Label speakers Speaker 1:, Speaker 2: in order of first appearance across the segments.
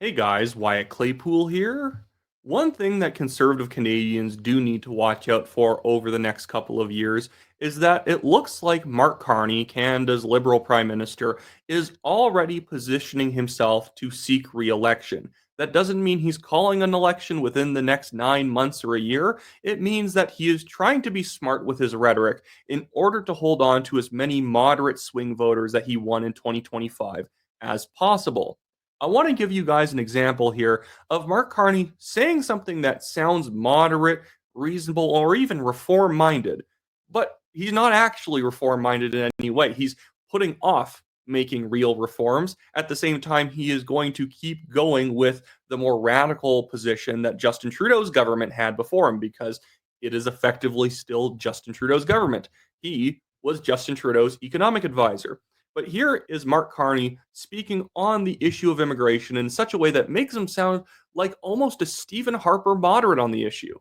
Speaker 1: Hey guys, Wyatt Claypool here. One thing that conservative Canadians do need to watch out for over the next couple of years is that it looks like Mark Carney, Canada's Liberal Prime Minister, is already positioning himself to seek re-election. That doesn't mean he's calling an election within the next 9 months or a year. It means that he is trying to be smart with his rhetoric in order to hold on to as many moderate swing voters that he won in 2025 as possible. I want to give you guys an example here of Mark Carney saying something that sounds moderate, reasonable, or even reform minded, but he's not actually reform minded in any way. He's putting off making real reforms. At the same time, he is going to keep going with the more radical position that Justin Trudeau's government had before him because it is effectively still Justin Trudeau's government. He was Justin Trudeau's economic advisor. But here is Mark Carney speaking on the issue of immigration in such a way that makes him sound like almost a Stephen Harper moderate on the issue.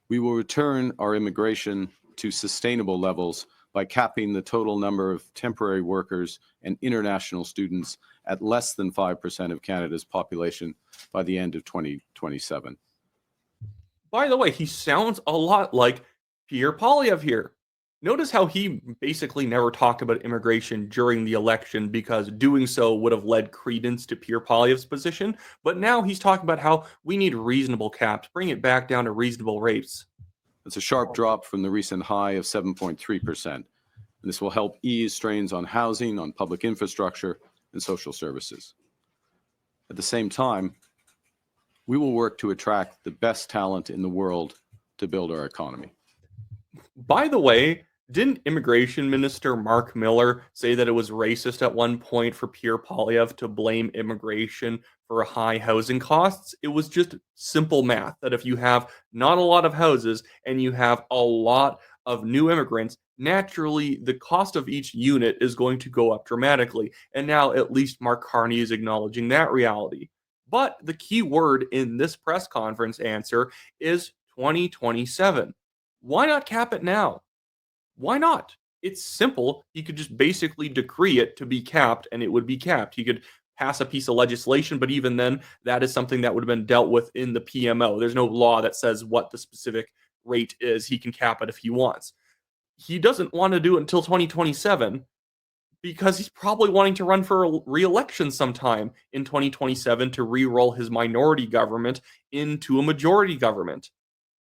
Speaker 2: We will return our immigration to sustainable levels by capping the total number of temporary workers and international students at less than 5% of Canada's population by the end of 2027.
Speaker 1: By the way, he sounds a lot like Pierre Poilievre here. Notice how he basically never talked about immigration during the election because doing so would have led credence to Pierre Poilievre's position. But now he's talking about how we need reasonable caps, bring it back down to reasonable rates.
Speaker 2: It's a sharp drop from the recent high of 7.3%. And this will help ease strains on housing, on public infrastructure, and social services. At the same time, we will work to attract the best talent in the world to build our economy.
Speaker 1: By the way, didn't Immigration Minister Mark Miller say that it was racist at one point for Pierre Poilievre to blame immigration for high housing costs? It was just simple math that if you have not a lot of houses and you have a lot of new immigrants, naturally the cost of each unit is going to go up dramatically. And now at least Mark Carney is acknowledging that reality. But the key word in this press conference answer is 2027. Why not cap it now? Why not? It's simple. He could just basically decree it to be capped and it would be capped. He could pass a piece of legislation, but even then, that is something that would have been dealt with in the PMO. There's no law that says what the specific rate is. He can cap it if he wants. He doesn't want to do it until 2027 because he's probably wanting to run for a re-election sometime in 2027 to re-roll his minority government into a majority government.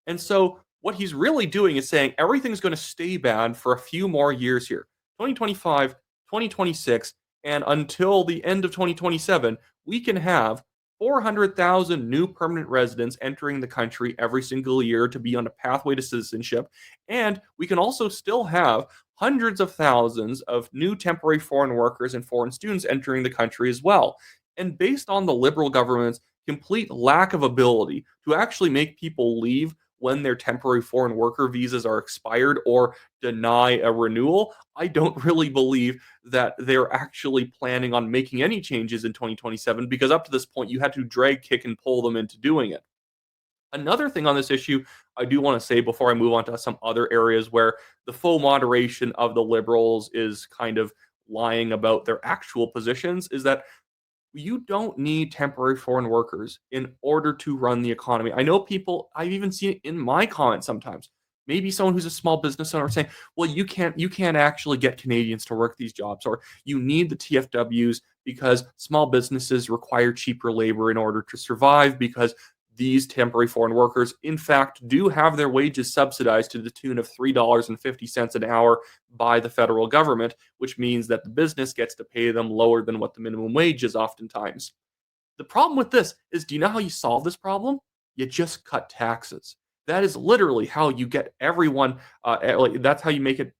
Speaker 1: And so what he's really doing is saying everything's going to stay bad for a few more years here, 2025, 2026, and until the end of 2027, we can have 400,000 new permanent residents entering the country every single year to be on a pathway to citizenship. And we can also still have hundreds of thousands of new temporary foreign workers and foreign students entering the country as well. And based on the Liberal government's complete lack of ability to actually make people leave when their temporary foreign worker visas are expired or deny a renewal, I don't really believe that they're actually planning on making any changes in 2027 because up to this point, you had to drag, kick, and pull them into doing it. Another thing on this issue, I do want to say before I move on to some other areas where the faux moderation of the Liberals is kind of lying about their actual positions, is that you don't need temporary foreign workers in order to run the economy. I know people, I've even seen it in my comments sometimes. Maybe someone who's a small business owner saying, well, you can't actually get Canadians to work these jobs, or you need the TFWs because small businesses require cheaper labor in order to survive because these temporary foreign workers, in fact, do have their wages subsidized to the tune of $3.50 an hour by the federal government, which means that the business gets to pay them lower than what the minimum wage is oftentimes. The problem with this is, do you know how you solve this problem? You just cut taxes. That is literally how you get everyone, that's how you make it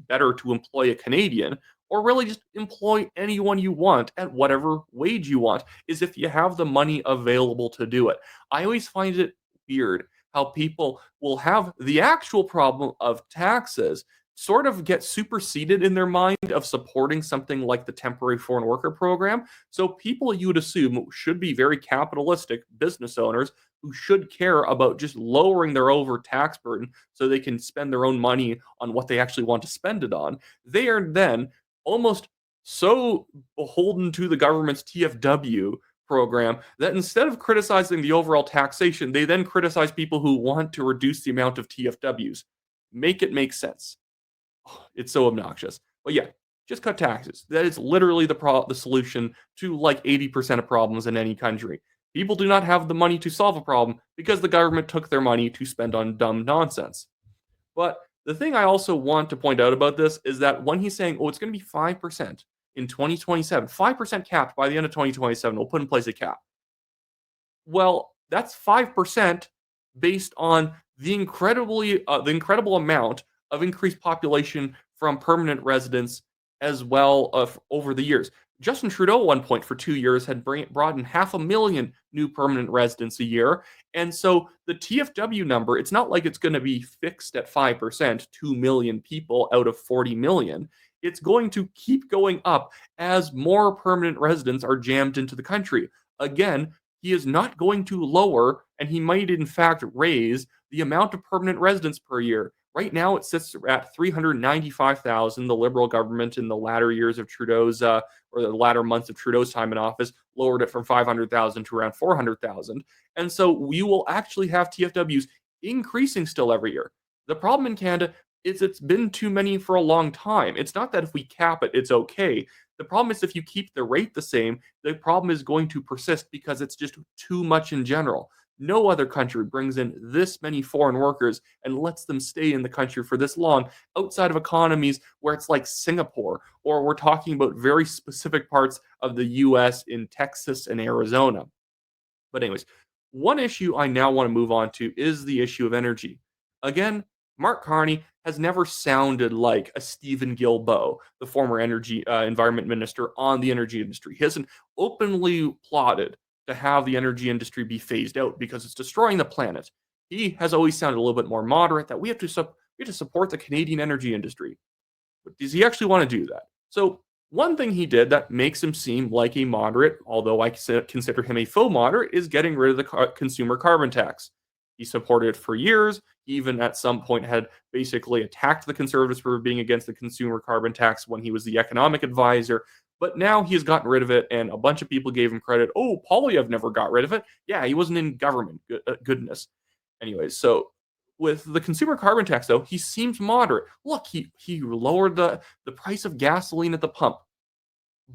Speaker 1: better to employ a Canadian or really just employ anyone you want at whatever wage you want, is if you have the money available to do it. I always find it weird how people will have the actual problem of taxes sort of get superseded in their mind of supporting something like the temporary foreign worker program. So people you would assume should be very capitalistic business owners who should care about just lowering their over tax burden so they can spend their own money on what they actually want to spend it on. They are then almost so beholden to the government's TFW program that instead of criticizing the overall taxation, they then criticize people who want to reduce the amount of TFWs. Make it make sense. It's so obnoxious. But yeah, just cut taxes. That is literally the solution to like 80% of problems in any country. People do not have the money to solve a problem because the government took their money to spend on dumb nonsense. But the thing I also want to point out about this is that when he's saying, oh, it's going to be 5% in 2027, 5% capped by the end of 2027, we'll put in place a cap. Well, that's 5% based on the incredible amount of increased population from permanent residents as well of over the years. Justin Trudeau at one point for 2 years had brought in 500,000 new permanent residents a year. And so the TFW number, it's not like it's going to be fixed at 5%, 2 million people out of 40 million. It's going to keep going up as more permanent residents are jammed into the country. Again, he is not going to lower, and he might in fact raise the amount of permanent residents per year. Right now, it sits at 395,000. The Liberal government in the latter years of Trudeau's, or the latter months of Trudeau's time in office, lowered it from 500,000 to around 400,000. And so we will actually have TFWs increasing still every year. The problem in Canada is it's been too many for a long time. It's not that if we cap it, it's okay. The problem is if you keep the rate the same, the problem is going to persist because it's just too much in general. No other country brings in this many foreign workers and lets them stay in the country for this long outside of economies where it's like Singapore, or we're talking about very specific parts of the US in Texas and Arizona. But anyways, one issue I now want to move on to is the issue of energy. Again, Mark Carney has never sounded like a Stephen Guilbeault, the former environment minister on the energy industry. He hasn't openly plotted to have the energy industry be phased out because it's destroying the planet. He has always sounded a little bit more moderate that we have to support the Canadian energy industry. But does he actually want to do that? So one thing he did that makes him seem like a moderate, although I consider him a faux moderate, is getting rid of the consumer carbon tax. He supported it for years. He even at some point had basically attacked the Conservatives for being against the consumer carbon tax when he was the economic advisor. But now he has gotten rid of it, and a bunch of people gave him credit. Oh, Polyev never got rid of it. Yeah, he wasn't in government. Goodness. Anyways, so with the consumer carbon tax, though, he seems moderate. Look, he lowered the price of gasoline at the pump.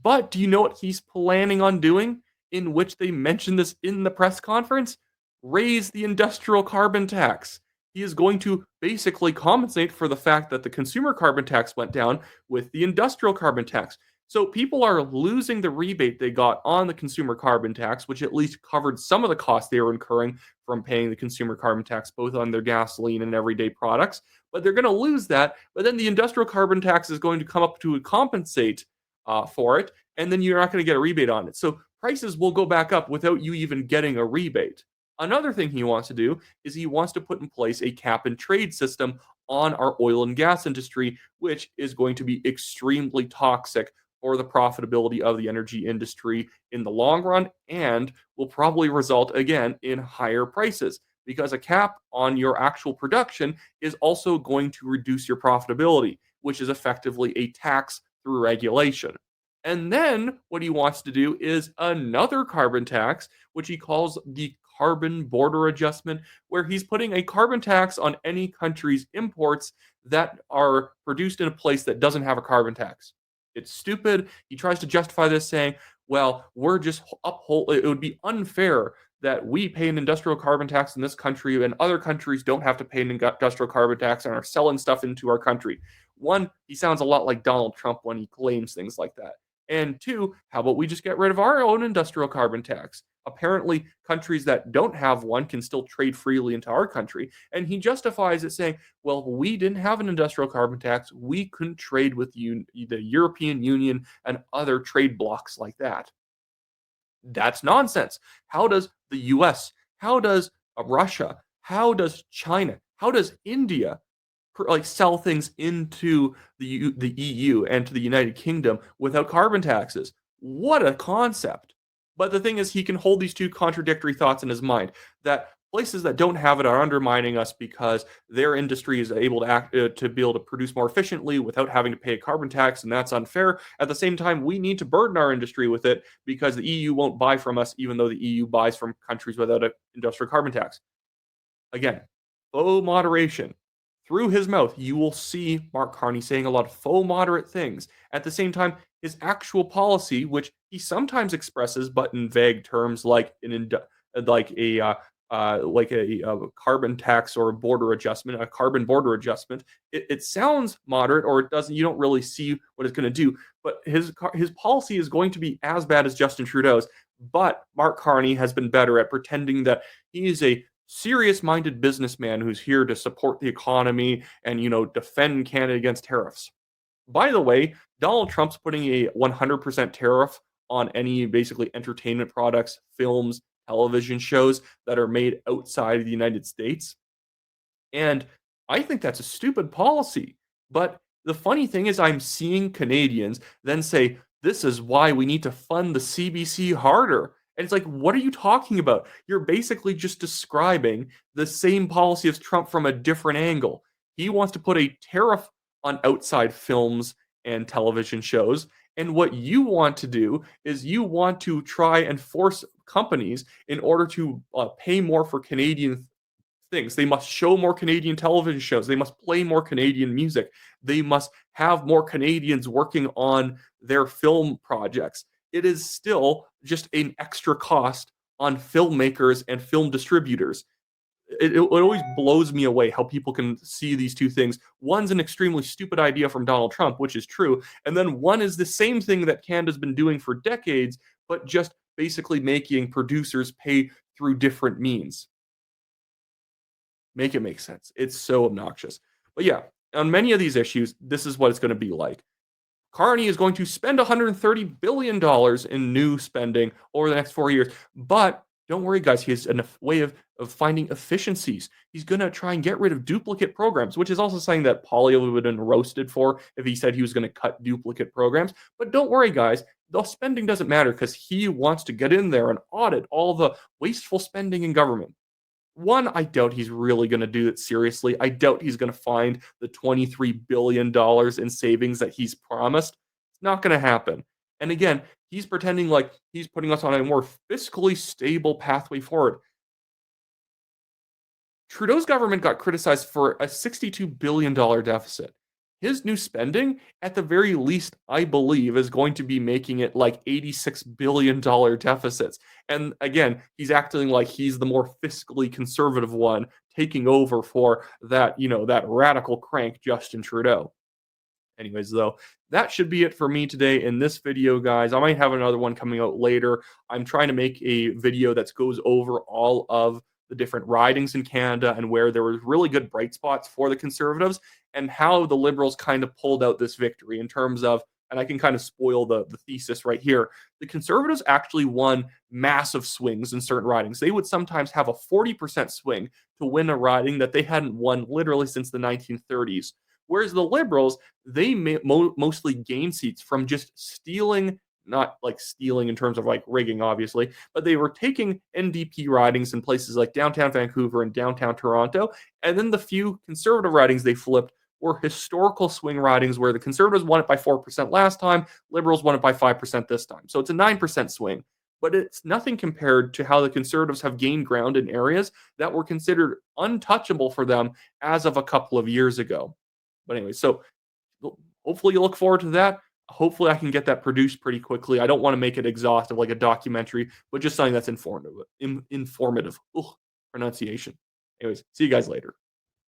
Speaker 1: But do you know what he's planning on doing? In which they mentioned this in the press conference? Raise the industrial carbon tax. He is going to basically compensate for the fact that the consumer carbon tax went down with the industrial carbon tax. So people are losing the rebate they got on the consumer carbon tax, which at least covered some of the costs they were incurring from paying the consumer carbon tax, both on their gasoline and everyday products. But they're going to lose that. But then the industrial carbon tax is going to come up to compensate for it, and then you're not going to get a rebate on it. So prices will go back up without you even getting a rebate. Another thing he wants to do is he wants to put in place a cap and trade system on our oil and gas industry, which is going to be extremely toxic for the profitability of the energy industry in the long run, and will probably result again in higher prices because a cap on your actual production is also going to reduce your profitability, which is effectively a tax through regulation. And then what he wants to do is another carbon tax, which he calls the carbon border adjustment, where he's putting a carbon tax on any country's imports that are produced in a place that doesn't have a carbon tax. It's stupid. He tries to justify this saying, well, we're just it would be unfair that we pay an industrial carbon tax in this country and other countries don't have to pay an industrial carbon tax and are selling stuff into our country. One, he sounds a lot like Donald Trump when he claims things like that. And two, how about we just get rid of our own industrial carbon tax? Apparently, countries that don't have one can still trade freely into our country. And he justifies it saying, well, we didn't have an industrial carbon tax. We couldn't trade with the European Union and other trade blocs like that. That's nonsense. How does the US, how does Russia, how does China, how does India sell things into the EU and to the United Kingdom without carbon taxes? What a concept. But the thing is, he can hold these two contradictory thoughts in his mind that places that don't have it are undermining us because their industry is able to to be able to produce more efficiently without having to pay a carbon tax, and that's unfair. At the same time, we need to burden our industry with it because the EU won't buy from us, even though the EU buys from countries without an industrial carbon tax. Again, faux moderation. Through his mouth, you will see Mark Carney saying a lot of faux moderate things. At the same time, his actual policy, which he sometimes expresses, but in vague terms, like like a carbon tax or a border adjustment, a carbon border adjustment. It sounds moderate, or it doesn't. You don't really see what it's going to do. But his policy is going to be as bad as Justin Trudeau's. But Mark Carney has been better at pretending that he is a serious-minded businessman who's here to support the economy and defend Canada against tariffs. By the way, Donald Trump's putting a 100% tariff on any basically entertainment products, films, television shows that are made outside of the United States. And I think that's a stupid policy. But the funny thing is, I'm seeing Canadians then say, this is why we need to fund the CBC harder. And it's like, what are you talking about? You're basically just describing the same policy as Trump from a different angle. He wants to put a tariff on outside films and television shows. And what you want to do is you want to try and force companies in order to pay more for Canadian things. They must show more Canadian television shows. They must play more Canadian music. They must have more Canadians working on their film projects. It is still just an extra cost on filmmakers and film distributors. It always blows me away how people can see these two things. One's an extremely stupid idea from Donald Trump, which is true, and then one is the same thing that Canada's been doing for decades, but just basically making producers pay through different means. Make it make sense. It's so obnoxious. But yeah, on many of these issues, this is what it's going to be like. Carney is going to spend $130 billion in new spending over the next 4 years. But don't worry, guys. He has a way of finding efficiencies. He's going to try and get rid of duplicate programs, which is also something that Polly would have been roasted for if he said he was going to cut duplicate programs. But don't worry, guys. The spending doesn't matter because he wants to get in there and audit all the wasteful spending in government. One, I doubt he's really going to do it seriously. I doubt he's going to find the $23 billion in savings that he's promised. It's not going to happen. And again, he's pretending like he's putting us on a more fiscally stable pathway forward. Trudeau's government got criticized for a $62 billion deficit. His new spending, at the very least, I believe, is going to be making it like $86 billion deficits. And again, he's acting like he's the more fiscally conservative one, taking over for that, that radical crank, Justin Trudeau. Anyways, though, that should be it for me today in this video, guys. I might have another one coming out later. I'm trying to make a video that goes over all of the different ridings in Canada and where there were really good bright spots for the Conservatives and how the Liberals kind of pulled out this victory in terms of, and I can kind of spoil the thesis right here, the Conservatives actually won massive swings in certain ridings. They would sometimes have a 40% swing to win a riding that they hadn't won literally since the 1930s. Whereas the Liberals, they mostly gained seats from just stealing, not like stealing in terms of like rigging, obviously, but they were taking NDP ridings in places like downtown Vancouver and downtown Toronto. And then the few Conservative ridings they flipped were historical swing ridings where the Conservatives won it by 4% last time, Liberals won it by 5% this time. So it's a 9% swing. But it's nothing compared to how the Conservatives have gained ground in areas that were considered untouchable for them as of a couple of years ago. But anyway, so hopefully you look forward to that. Hopefully I can get that produced pretty quickly. I don't want to make it exhaustive like a documentary, but just something that's informative. Ugh, pronunciation. Anyways, see you guys later.